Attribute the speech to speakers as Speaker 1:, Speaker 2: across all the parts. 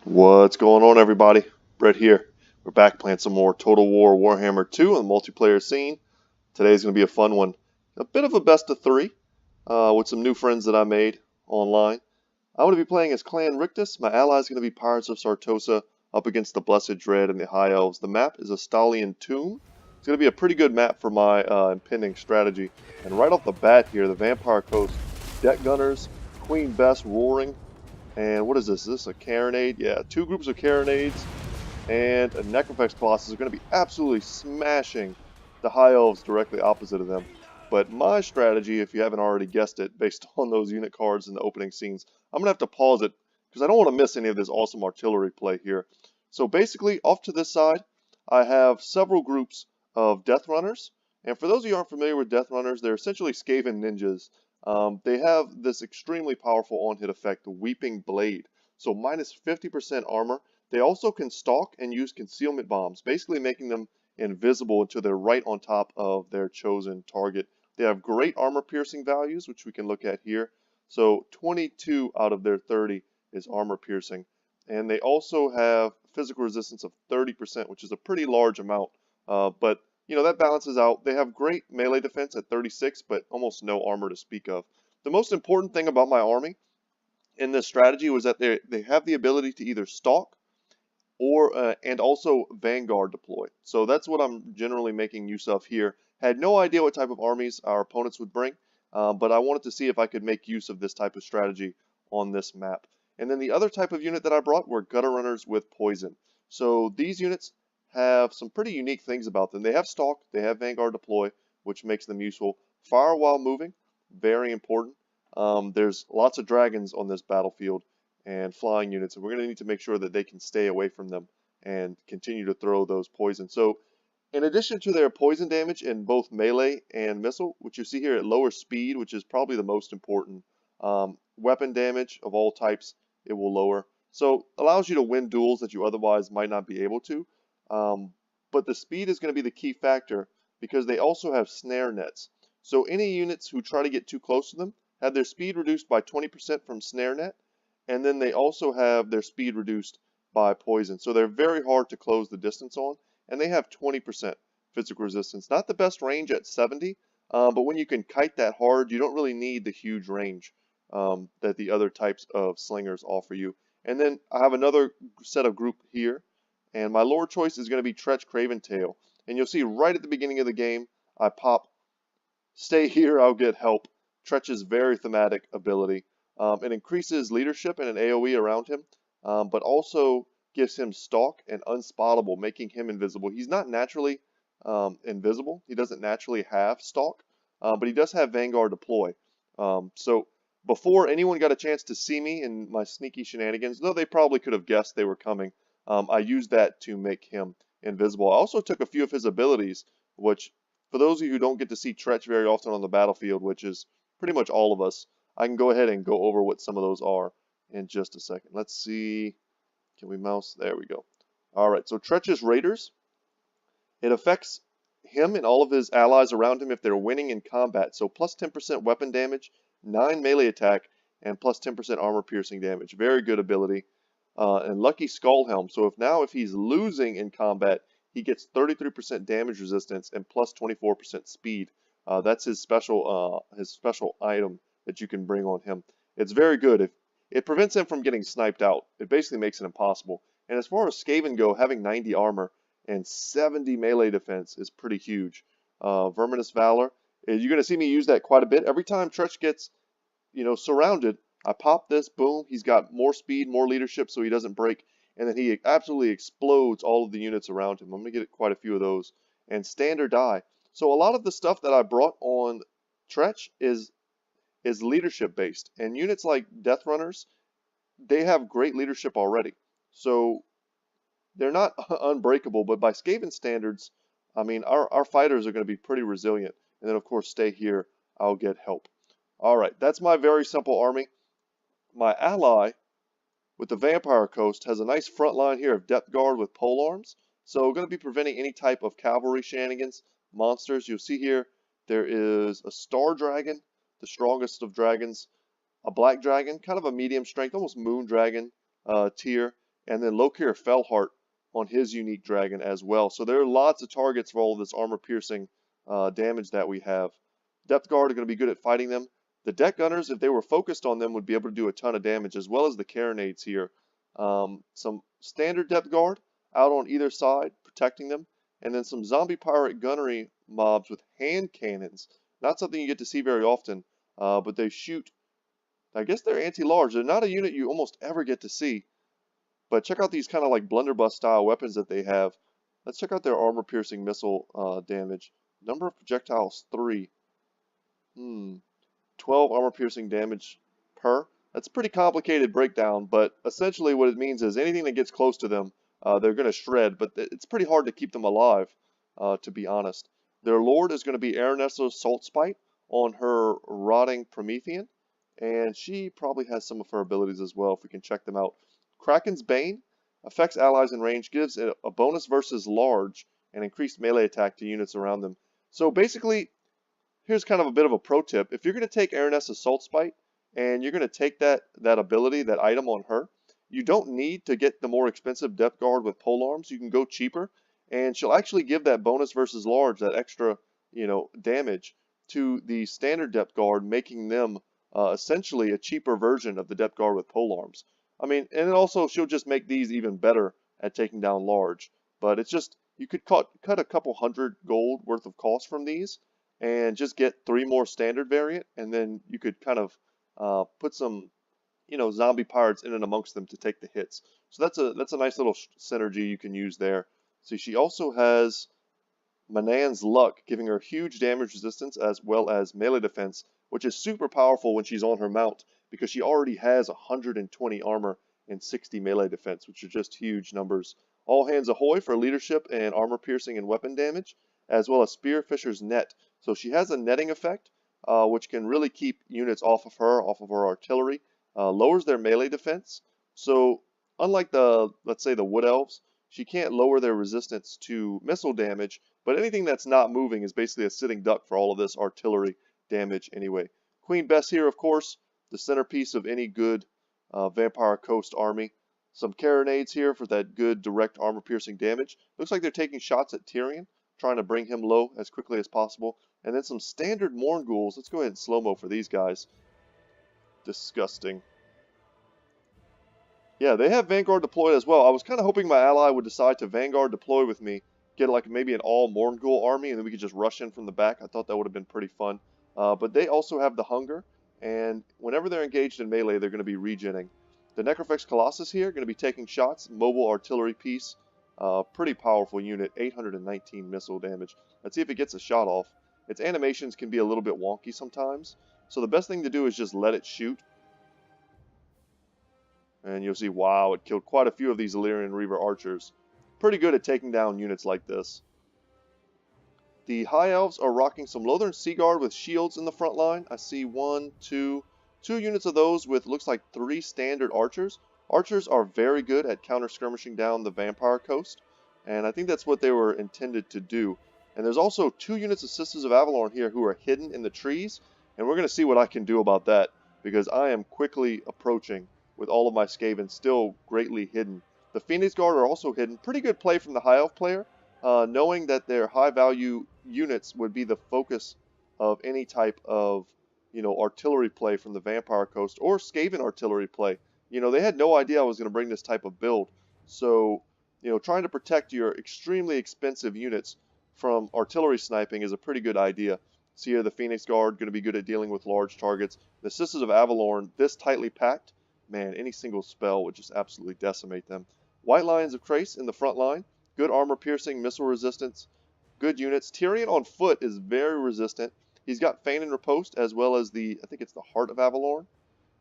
Speaker 1: What's going on, everybody? Brett here. We're back playing some more Total War Warhammer 2 on the multiplayer scene. Today's going to be a fun one. A bit of a best of three with some new friends that I made online. I'm going to be playing as Clan Rictus. My ally is going to be Pirates of Sartosa up against the Blessed Dread and the High Elves. The map is a Stallion Tomb. It's going to be a pretty good map for my impending strategy. And right off the bat here, the Vampire Coast, Deck Gunners, Queen Bess roaring. And what is this? Is this a Carronade? Yeah, two groups of Carronades and a Necrophex Colossus are going to be absolutely smashing the High Elves directly opposite of them. But my strategy, if you haven't already guessed it, based on those unit cards in the opening scenes, I'm going to have to pause it because I don't want to miss any of this awesome artillery play here. So basically, off to this side, I have several groups of Death Runners. And for those of you who aren't familiar with Death Runners, they're essentially Skaven ninjas. They have this extremely powerful on-hit effect, the Weeping Blade. So minus 50% armor. They also can stalk and use concealment bombs, basically making them invisible until they're right on top of their chosen target. They have great armor piercing values, which we can look at here. So 22 out of their 30 is armor piercing. And they also have physical resistance of 30%, which is a pretty large amount. But you know, that balances out. They have great melee defense at 36, but almost no armor to speak of. The most important thing about my army in this strategy was that they have the ability to either stalk or and also vanguard deploy. So that's what I'm generally making use of here. Had no idea what type of armies our opponents would bring, but I wanted to see if I could make use of this type of strategy on this map. And then the other type of unit that I brought were gutter runners with poison. So these units have some pretty unique things about them. They have stalk, they have vanguard deploy, which makes them useful. Fire while moving, very important. There's lots of dragons on this battlefield and flying units, and we're going to need to make sure that they can stay away from them and continue to throw those poison. So in addition to their poison damage in both melee and missile, which you see here at lower speed, which is probably the most important, weapon damage of all types, it will lower. So allows you to win duels that you otherwise might not be able to. But the speed is going to be the key factor because they also have snare nets. So any units who try to get too close to them have their speed reduced by 20% from snare net, and then they also have their speed reduced by poison. So they're very hard to close the distance on, and they have 20% physical resistance. Not the best range at 70, but when you can kite that hard, you don't really need the huge range that the other types of slingers offer you. And then I have another set of group here, and my lore choice is going to be Tretch Craven Tail. And you'll see right at the beginning of the game, I pop, stay here, I'll get help. Tretch's very thematic ability. It increases leadership and an AoE around him, but also gives him stalk and unspottable, making him invisible. He's not naturally invisible. He doesn't naturally have stalk, but he does have vanguard deploy. So before anyone got a chance to see me in my sneaky shenanigans, though they probably could have guessed they were coming, I used that to make him invisible. I also took a few of his abilities, which for those of you who don't get to see Tretch very often on the battlefield, which is pretty much all of us, I can go ahead and go over what some of those are in just a second. Let's see. Can we mouse? There we go. All right, so Tretch's Raiders. It affects him and all of his allies around him if they're winning in combat. So plus 10% weapon damage, 9 melee attack, and plus 10% armor piercing damage. Very good ability. And Lucky Skull Helm. So if he's losing in combat, he gets 33% damage resistance and plus 24% speed. That's his special item that you can bring on him. It's very good. It prevents him from getting sniped out. It basically makes it impossible. And as far as Skaven go, having 90 armor and 70 melee defense is pretty huge. Verminous Valor. You're going to see me use that quite a bit. Every time Tretch gets, surrounded, I pop this, boom, he's got more speed, more leadership so he doesn't break, and then he absolutely explodes all of the units around him. I'm going to get quite a few of those. And Standard Die. So a lot of the stuff that I brought on Tretch is leadership based, and units like Death Runners, they have great leadership already. So they're not unbreakable, but by Skaven standards, I mean, our fighters are going to be pretty resilient. And then, of course, stay here, I'll get help. All right, that's my very simple army. My ally with the Vampire Coast has a nice front line here of Depth Guard with pole arms. So going to be preventing any type of cavalry shenanigans, monsters. You'll see here there is a Star Dragon, the strongest of dragons, a Black Dragon, kind of a medium strength, almost Moon Dragon tier, and then Lokir Fellheart on his unique dragon as well. So there are lots of targets for all of this armor-piercing damage that we have. Depth Guard are going to be good at fighting them. The Deck Gunners, if they were focused on them, would be able to do a ton of damage, as well as the Carronades here. Some standard Depth Guard out on either side, protecting them, and then some Zombie Pirate Gunnery mobs with hand cannons. Not something you get to see very often, but they shoot. I guess they're anti-large. They're not a unit you almost ever get to see. But check out these kind of like blunderbuss style weapons that they have. Let's check out their armor-piercing missile damage. Number of projectiles, 3. 12 armor-piercing damage per. That's a pretty complicated breakdown, but essentially what it means is anything that gets close to them, they're going to shred, but it's pretty hard to keep them alive, to be honest. Their lord is going to be Aranessa's Saltspite on her Rotting Promethean, and she probably has some of her abilities as well, if we can check them out. Kraken's Bane affects allies in range, gives it a bonus versus large, and increased melee attack to units around them. So basically, here's kind of a bit of a pro tip. If you're going to take Aranessa's Saltspite, and you're going to take that ability, that item on her, you don't need to get the more expensive Depth Guard with polearms. You can go cheaper, and she'll actually give that bonus versus large, that extra, damage to the standard Depth Guard, making them essentially a cheaper version of the Depth Guard with polearms. I mean, and also she'll just make these even better at taking down large. But it's just, you could cut a couple hundred gold worth of cost from these, and just get 3 more standard variant, and then you could kind of put some, zombie pirates in and amongst them to take the hits. So that's a nice little synergy you can use there. See, she also has Manan's Luck, giving her huge damage resistance as well as melee defense, which is super powerful when she's on her mount, because she already has 120 armor and 60 melee defense, which are just huge numbers. All Hands Ahoy for leadership and armor piercing and weapon damage, as well as Spearfisher's Net. So she has a netting effect, which can really keep units off of her artillery, lowers their melee defense. So unlike let's say the Wood Elves, she can't lower their resistance to missile damage, but anything that's not moving is basically a sitting duck for all of this artillery damage anyway. Queen Bess here, of course, the centerpiece of any good Vampire Coast army. Some Carronades here for that good direct armor-piercing damage. Looks like they're taking shots at Tyrion, trying to bring him low as quickly as possible. And then some standard Mournguls. Let's go ahead and slow-mo for these guys. Disgusting. Yeah, they have Vanguard deployed as well. I was kind of hoping my ally would decide to Vanguard deploy with me, get like maybe an all Mourngul army, and then we could just rush in from the back. I thought that would have been pretty fun. But they also have the Hunger, and whenever they're engaged in melee, they're going to be regenning. The Necrofex Colossus here, going to be taking shots, mobile artillery piece. Pretty powerful unit, 819 missile damage. Let's see if it gets a shot off. Its animations can be a little bit wonky sometimes, so the best thing to do is just let it shoot. And you'll see, wow, it killed quite a few of these Illyrian Reaver archers. Pretty good at taking down units like this. The High Elves are rocking some Lothern Seaguard with shields in the front line. I see two units of those with looks like 3 standard archers. Archers are very good at counter-skirmishing down the Vampire Coast, and I think that's what they were intended to do. And there's also 2 units of Sisters of Avalorn here who are hidden in the trees, and we're going to see what I can do about that, because I am quickly approaching with all of my Skaven still greatly hidden. The Phoenix Guard are also hidden. Pretty good play from the High Elf player, knowing that their high-value units would be the focus of any type of, artillery play from the Vampire Coast, or Skaven artillery play. They had no idea I was going to bring this type of build. So, trying to protect your extremely expensive units from artillery sniping is a pretty good idea. See here, the Phoenix Guard going to be good at dealing with large targets. The Sisters of Avalorn, this tightly packed, man, any single spell would just absolutely decimate them. White Lions of Trace in the front line. Good armor-piercing, missile resistance. Good units. Tyrion on foot is very resistant. He's got Feign and Riposte as well as I think it's the Heart of Avalorn.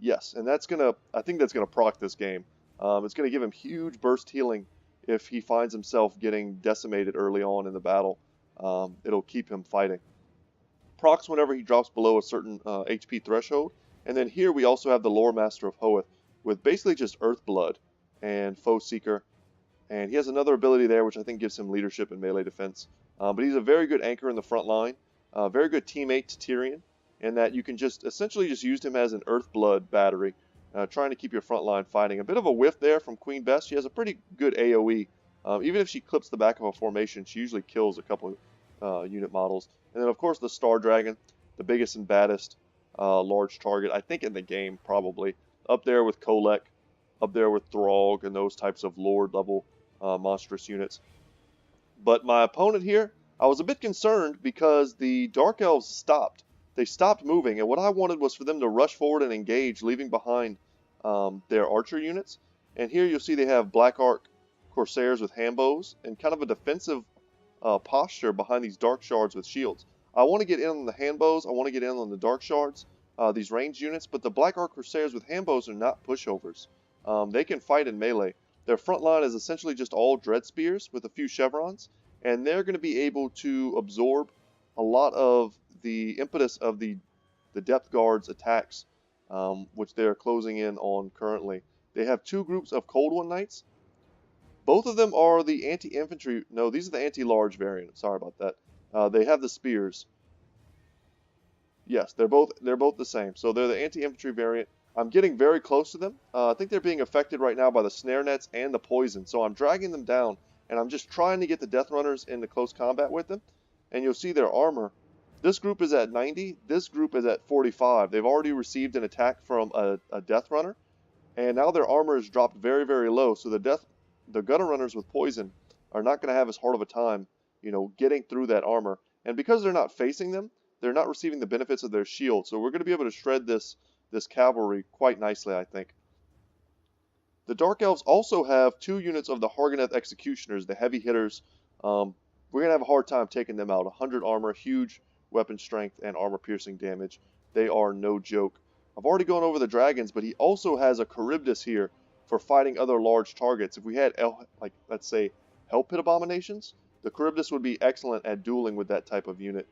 Speaker 1: Yes, and I think that's going to proc this game. It's going to give him huge burst healing if he finds himself getting decimated early on in the battle. It'll keep him fighting. Procs whenever he drops below a certain HP threshold. And then here we also have the Lore Master of Hoeth with basically just Earthblood and Foe Seeker. And he has another ability there which I think gives him leadership and melee defense. But he's a very good anchor in the front line. Very good teammate to Tyrion. And that you can essentially just use him as an Earthblood battery. trying to keep your front line fighting. A bit of a whiff there from Queen Bess. She has a pretty good AoE. Even if she clips the back of a formation, she usually kills a couple unit models. And then, of course, the Star Dragon, the biggest and baddest large target, I think, in the game, probably. Up there with Kolek, up there with Throg, and those types of Lord-level monstrous units. But my opponent here, I was a bit concerned because the Dark Elves stopped. They stopped moving, and what I wanted was for them to rush forward and engage, leaving behind their archer units. And here you'll see they have Black Ark Corsairs with handbows, and kind of a defensive posture behind these Dark Shards with shields. I want to get in on the handbows, I want to get in on the Dark Shards, these ranged units, but the Black Ark Corsairs with handbows are not pushovers. They can fight in melee. Their front line is essentially just all Dread Spears with a few chevrons, and they're going to be able to absorb a lot of the impetus of the Depth Guard's attacks, which they're closing in on currently. They have two groups of Cold One Knights. Both of them are the anti-infantry. No, these are the anti-large variant. Sorry about that. They have the spears. Yes, they're both the same. So they're the anti-infantry variant. I'm getting very close to them. I think they're being affected right now by the snare nets and the poison. So I'm dragging them down, and I'm just trying to get the Death Runners into close combat with them. And you'll see their armor. This group is at 90. This group is at 45. They've already received an attack from a Death Runner, and now their armor is dropped very, very low. So the Gutter Runners with poison are not going to have as hard of a time, getting through that armor. And because they're not facing them, they're not receiving the benefits of their shield. So we're going to be able to shred this cavalry quite nicely, I think. The Dark Elves also have two units of the Hargoneth Executioners, the heavy hitters. We're going to have a hard time taking them out. 100 armor, huge weapon strength, and armor piercing damage. They are no joke. I've already gone over the dragons, but he also has a Charybdis here for fighting other large targets. If we had, let's say, Hell Pit Abominations, the Charybdis would be excellent at dueling with that type of unit.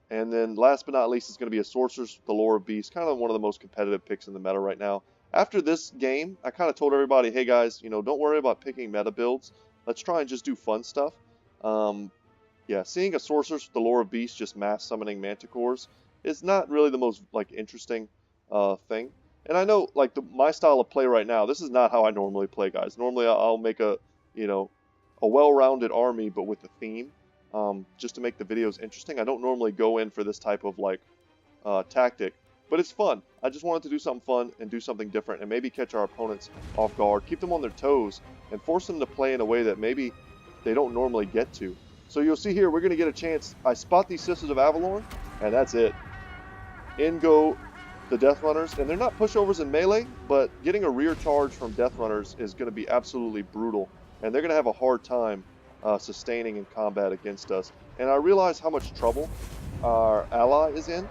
Speaker 1: And then last but not least is going to be a Sorceress with the Lore of Beasts, kind of one of the most competitive picks in the meta right now. After this game, I kind of told everybody, hey guys, don't worry about picking meta builds. Let's try and just do fun stuff. Yeah, seeing a Sorceress with the Lore of Beasts just mass summoning Manticores is not really the most interesting thing. And I know my style of play right now, this is not how I normally play, guys. Normally I'll make a well-rounded army, but with a theme. Just to make the videos interesting. I don't normally go in for this type of tactic, but it's fun. I just wanted to do something fun and do something different and maybe catch our opponents off guard, keep them on their toes, and force them to play in a way that maybe they don't normally get to. So you'll see here, we're going to get a chance. I spot these Sisters of Avalorn, and that's it. In go the Death Runners, and they're not pushovers in melee, but getting a rear charge from Death Runners is going to be absolutely brutal, and they're going to have a hard time sustaining in combat against us. And I realize how much trouble our ally is in.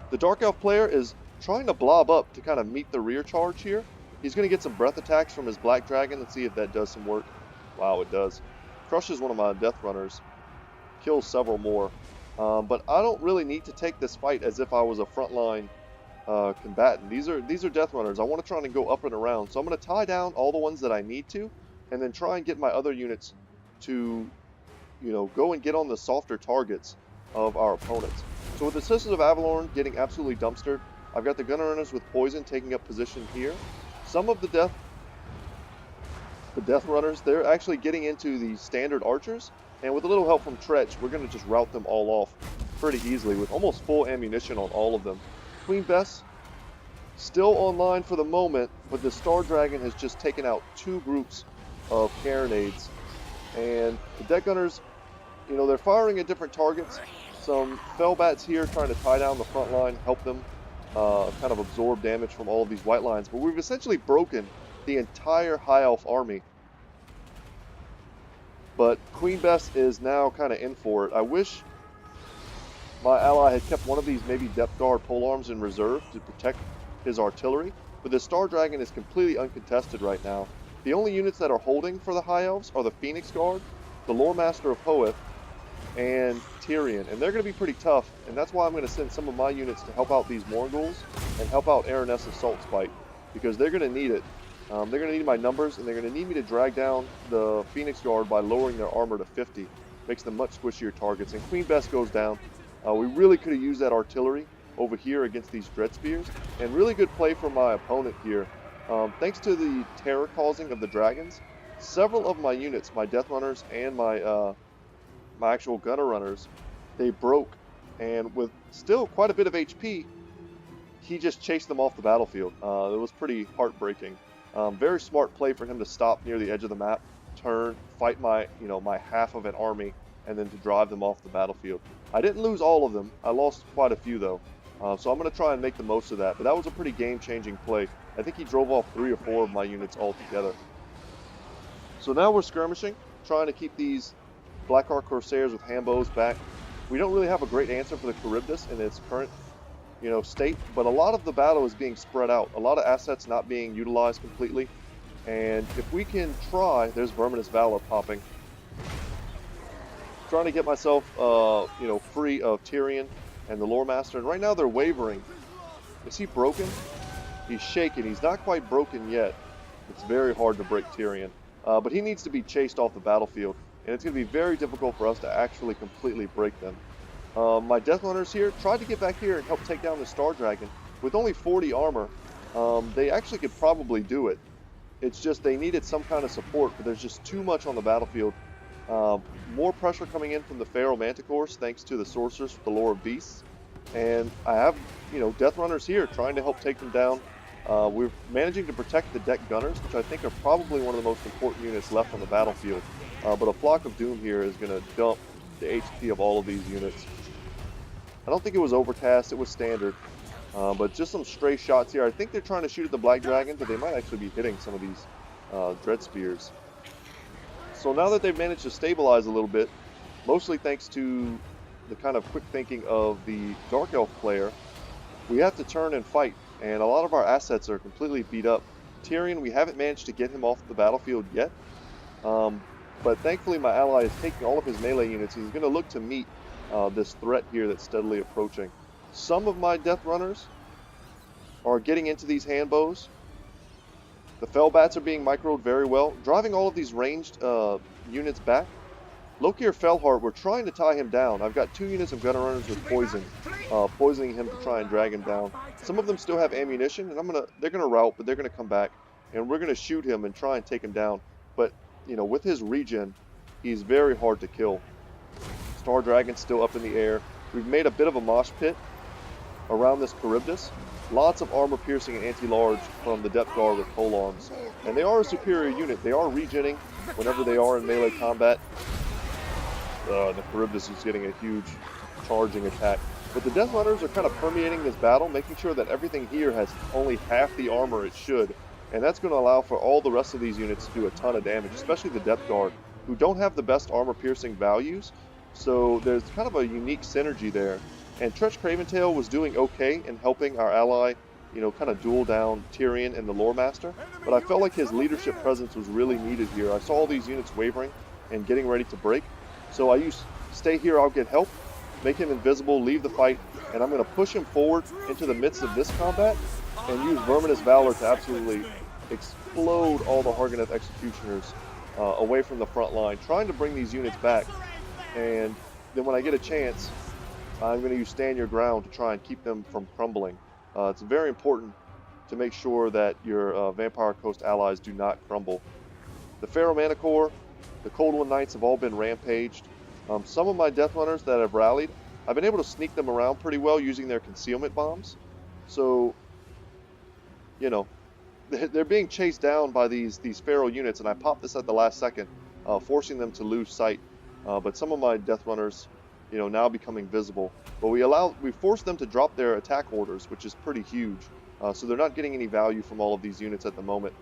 Speaker 1: The Dark Elf player is trying to blob up to kind of meet the rear charge here. He's going to get some breath attacks from his Black Dragon. Let's see if that does some work. Wow, it does. Crushes one of my Death Runners. Kills several more. But I don't really need to take this fight as if I was a frontline combatant. These are Death Runners. I want to try and go up and around. So I'm going to tie down all the ones that I need to, and then try and get my other units to, go and get on the softer targets of our opponents. So with the Sisters of Avalorn getting absolutely dumpstered, I've got the Gunner Runners with poison taking up position here. Some of the Death Runners, they're actually getting into the standard archers, and with a little help from Tretch, we're going to just rout them all off pretty easily with almost full ammunition on all of them. Queen Bess still online for the moment, but the Star Dragon has just taken out two groups of Carronades. And the Deck Gunners, they're firing at different targets. Some Fellbats here trying to tie down the front line, help them kind of absorb damage from all of these white lines. But we've essentially broken the entire High Elf army. But Queen Bess is now kind of in for it. I wish my ally had kept one of these maybe Depth Guard polearms in reserve to protect his artillery. But the Star Dragon is completely uncontested right now. The only units that are holding for the High Elves are the Phoenix Guard, the Lore Master of Hoeth, and Tyrion. And they're going to be pretty tough, and that's why I'm going to send some of my units to help out these Morghuls and help out Aranessa's Salt Spite, because they're going to need it. They're going to need my numbers, and they're going to need me to drag down the Phoenix Guard by lowering their armor to 50. Makes them much squishier targets, and Queen Bess goes down. We really could have used that artillery over here against these Dread Spears, and really good play from my opponent here. Thanks to the terror causing of the dragons, several of my units, my Death Runners and my actual Gunner Runners, they broke, and with still quite a bit of HP, he just chased them off the battlefield. It was pretty heartbreaking. Very smart play for him to stop near the edge of the map, turn, fight my half of an army, and then to drive them off the battlefield. I didn't lose all of them. I lost quite a few though. So I'm going to try and make the most of that. But that was a pretty game-changing play. I think he drove off 3 or 4 of my units altogether. So now we're skirmishing, trying to keep these Blackheart Corsairs with handbows back. We don't really have a great answer for the Charybdis in its current state, but a lot of the battle is being spread out. A lot of assets not being utilized completely. And if we can try, there's Verminous Valor popping. Trying to get myself, free of Tyrion and the Lore Master. And right now they're wavering. Is he broken? He's shaken. He's not quite broken yet. It's very hard to break Tyrion. But he needs to be chased off the battlefield. And it's going to be very difficult for us to actually completely break them. My Death Runners here tried to get back here and help take down the Star Dragon. With only 40 armor, they actually could probably do it. It's just they needed some kind of support, but there's just too much on the battlefield. More pressure coming in from the Pharaoh Manticores thanks to the Sorceress with the Lore of Beasts. And I have, Death Runners here trying to help take them down. We're managing to protect the deck Gunners, which I think are probably one of the most important units left on the battlefield. But a Flock of Doom here is going to dump the HP of all of these units. I don't think it was overcast, it was standard. But just some stray shots here. I think they're trying to shoot at the Black Dragon, but they might actually be hitting some of these Dread Spears. So now that they've managed to stabilize a little bit, mostly thanks to the kind of quick thinking of the Dark Elf player, we have to turn and fight. And a lot of our assets are completely beat up. Tyrion, we haven't managed to get him off the battlefield yet. But thankfully my ally is taking all of his melee units. He's going to look to meet this threat here that's steadily approaching. Some of my Death Runners are getting into these handbows. The Fellbats are being microed very well, driving all of these ranged units back. Lokir Fellheart, we're trying to tie him down. I've got 2 units of Gunner Runners with poison, poisoning him to try and drag him down. Some of them still have ammunition, and they're gonna rout, but they're gonna come back, and we're gonna shoot him and try and take him down. But with his regen, he's very hard to kill. Star Dragon's still up in the air. We've made a bit of a mosh pit around this Charybdis. Lots of armor piercing and anti-large from the Depth Guard with polearms. And they are a superior unit. They are regenning whenever they are in melee combat. The Charybdis is getting a huge charging attack. But the Death Runners are kind of permeating this battle, making sure that everything here has only half the armor it should. And that's going to allow for all the rest of these units to do a ton of damage, especially the Depth Guard, who don't have the best armor piercing values. So there's kind of a unique synergy there. And Tretch Craventail was doing okay in helping our ally, kind of duel down Tyrion and the Lore Master. But I felt like his leadership presence was really needed here. I saw all these units wavering and getting ready to break. So I used, stay here, I'll get help, make him invisible, leave the fight, and I'm going to push him forward into the midst of this combat and use Verminous Valor to absolutely explode all the Hargoneth Executioners away from the front line, trying to bring these units back. And then when I get a chance, I'm going to use Stand Your Ground to try and keep them from crumbling. It's very important to make sure that your Vampire Coast allies do not crumble. The Pharaoh Manticore, the Cold One Knights have all been rampaged. Some of my Death Runners that have rallied, I've been able to sneak them around pretty well using their concealment bombs. So, they're being chased down by these Pharaoh units, and I popped this at the last second, forcing them to lose sight. But some of my Death Runners, now becoming visible. But we forced them to drop their attack orders, which is pretty huge. So they're not getting any value from all of these units at the moment.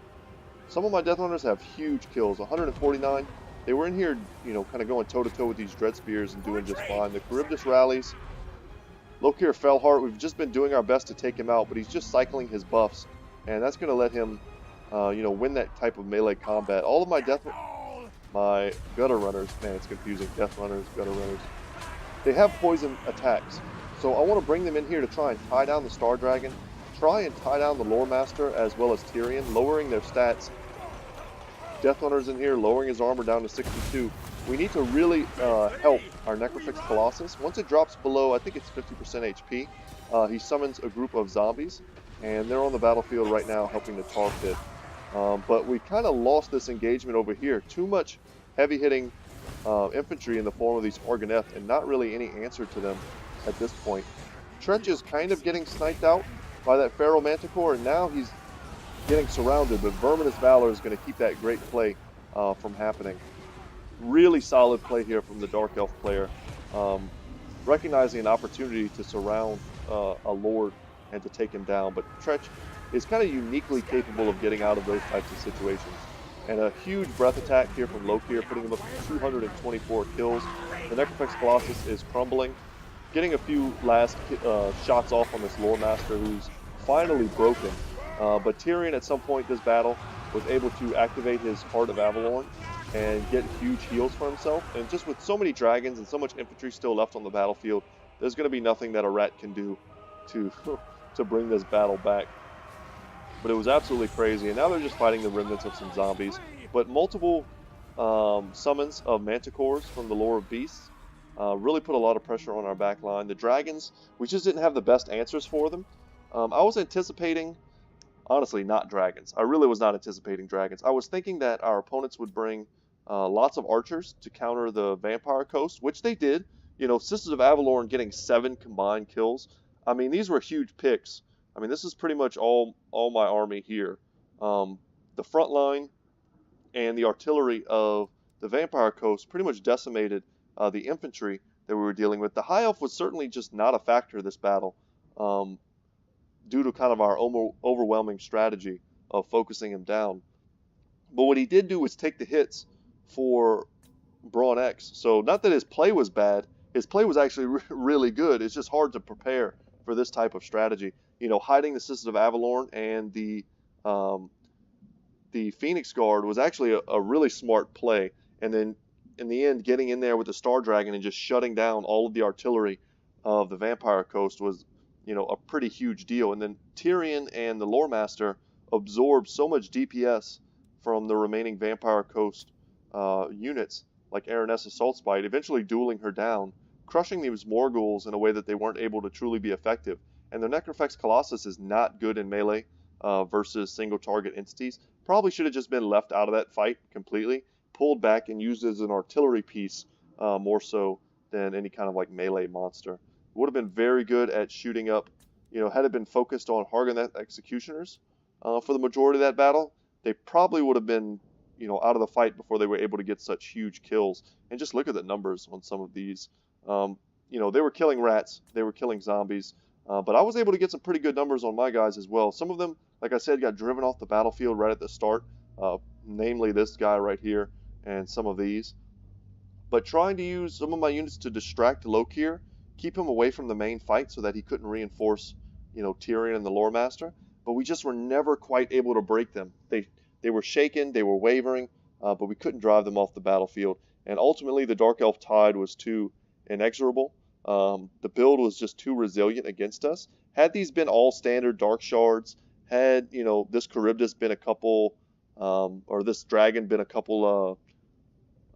Speaker 1: Some of my Death Runners have huge kills, 149. They were in here, kind of going toe-to-toe with these Dread Spears and doing just fine. The Charybdis rallies. Lokir Fellheart, we've just been doing our best to take him out, but he's just cycling his buffs. And that's going to let him, win that type of melee combat. All of my my Gutter Runners, man, it's confusing. Death Runners, Gutter Runners. They have poison attacks. So I want to bring them in here to try and tie down the Star Dragon, try and tie down the Lore Master as well as Tyrion, lowering their stats. Death Runners in here, lowering his armor down to 62. we need to really help our Necrofix Colossus. Once it drops below, I think it's 50% HP, he summons a group of zombies, and they're on the battlefield right now helping the tar pit. But we kind of lost this engagement over here. Too much heavy-hitting infantry in the form of these Organeth, and not really any answer to them at this point. Tretch is kind of getting sniped out by that Feral Manticore, and now he's getting surrounded, but Verminous Valor is going to keep that great play from happening. Really solid play here from the Dark Elf player, recognizing an opportunity to surround a Lord and to take him down, but Tretch is kind of uniquely capable of getting out of those types of situations. And a huge breath attack here from Lokir, putting him up to 224 kills. The Necrofix Colossus is crumbling, getting a few last shots off on this Lore Master, who's finally broken. But Tyrion at some point this battle was able to activate his Heart of Avalorn and get huge heals for himself. And just with so many dragons and so much infantry still left on the battlefield, there's going to be nothing that a rat can do to to bring this battle back. But it was absolutely crazy, and now they're just fighting the remnants of some zombies. But multiple summons of Manticores from the Lore of Beasts really put a lot of pressure on our back line. The dragons, we just didn't have the best answers for them. I was anticipating, honestly, not dragons. I really was not anticipating dragons. I was thinking that our opponents would bring lots of archers to counter the Vampire Coast, which they did. You know, Sisters of Avalorn getting 7 combined kills. I mean, these were huge picks. I mean, this is pretty much all my army here. The front line and the artillery of the Vampire Coast pretty much decimated the infantry that we were dealing with. The High Elf was certainly just not a factor this battle due to kind of our overwhelming strategy of focusing him down. But what he did do was take the hits for Braun X. So not that his play was bad. His play was actually really good. It's just hard to prepare for this type of strategy. You know, hiding the Sisters of Avalorn and the Phoenix Guard was actually a really smart play. And then in the end, getting in there with the Star Dragon and just shutting down all of the artillery of the Vampire Coast was, you know, a pretty huge deal. And then Tyrion and the Lore Master absorbed so much DPS from the remaining Vampire Coast units, like Araness Assault Spite, eventually dueling her down, crushing these Morghuls in a way that they weren't able to truly be effective. And the Necrofix Colossus is not good in melee versus single target entities. Probably should have just been left out of that fight completely, pulled back and used as an artillery piece more so than any kind of like melee monster. Would have been very good at shooting up, you know, had it been focused on Hargoneth Executioners for the majority of that battle, they probably would have been, you know, out of the fight before they were able to get such huge kills. And just look at the numbers on some of these. You know, they were killing rats, they were killing zombies, but I was able to get some pretty good numbers on my guys as well. Some of them, like I said, got driven off the battlefield right at the start, namely this guy right here and some of these. But trying to use some of my units to distract Lokir, keep him away from the main fight so that he couldn't reinforce, you know, Tyrion and the Lore Master. But we just were never quite able to break them. They were shaken, they were wavering, but we couldn't drive them off the battlefield. And ultimately, the Dark Elf tide was too inexorable. The build was just too resilient against us. Had these been all standard Dark Shards, had, you know, this Charybdis been a couple, or this dragon been a couple,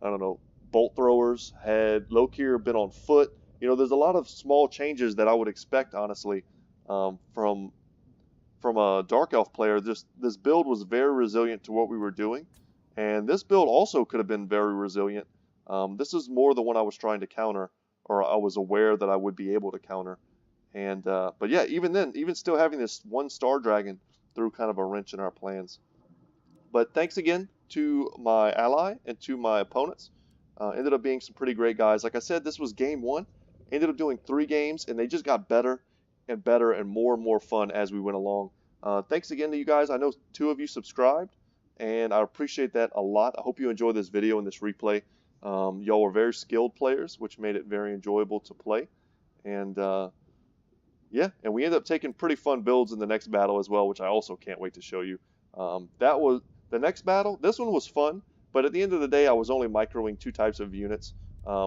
Speaker 1: I don't know, bolt throwers, had Lokir been on foot, you know, there's a lot of small changes that I would expect, honestly, from a Dark Elf player. This build was very resilient to what we were doing, and this build also could have been very resilient. This is more the one I was trying to counter, or I was aware that I would be able to counter. And but yeah, even then, even still having this 1 Star Dragon threw kind of a wrench in our plans. But thanks again to my ally and to my opponents. Ended up being some pretty great guys. Like I said, this was game 1. Ended up doing 3 games, and they just got better and better and more fun as we went along. Thanks again to you guys. I know 2 of you subscribed, and I appreciate that a lot. I hope you enjoyed this video and this replay. Y'all were very skilled players, which made it very enjoyable to play. And yeah, and we ended up taking pretty fun builds in the next battle as well, which I also can't wait to show you. That was the next battle. This one was fun, but at the end of the day, I was only microing 2 types of units,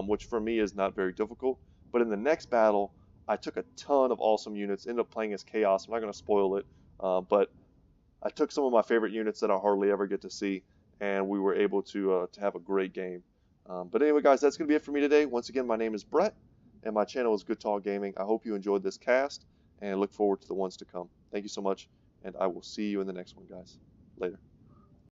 Speaker 1: which for me is not very difficult. But in the next battle, I took a ton of awesome units, ended up playing as Chaos. I'm not going to spoil it, but I took some of my favorite units that I hardly ever get to see, and we were able to have a great game. But anyway, guys, that's going to be it for me today. Once again, my name is Brett, and my channel is Good Talk Gaming. I hope you enjoyed this cast, and look forward to the ones to come. Thank you so much, and I will see you in the next one, guys. Later.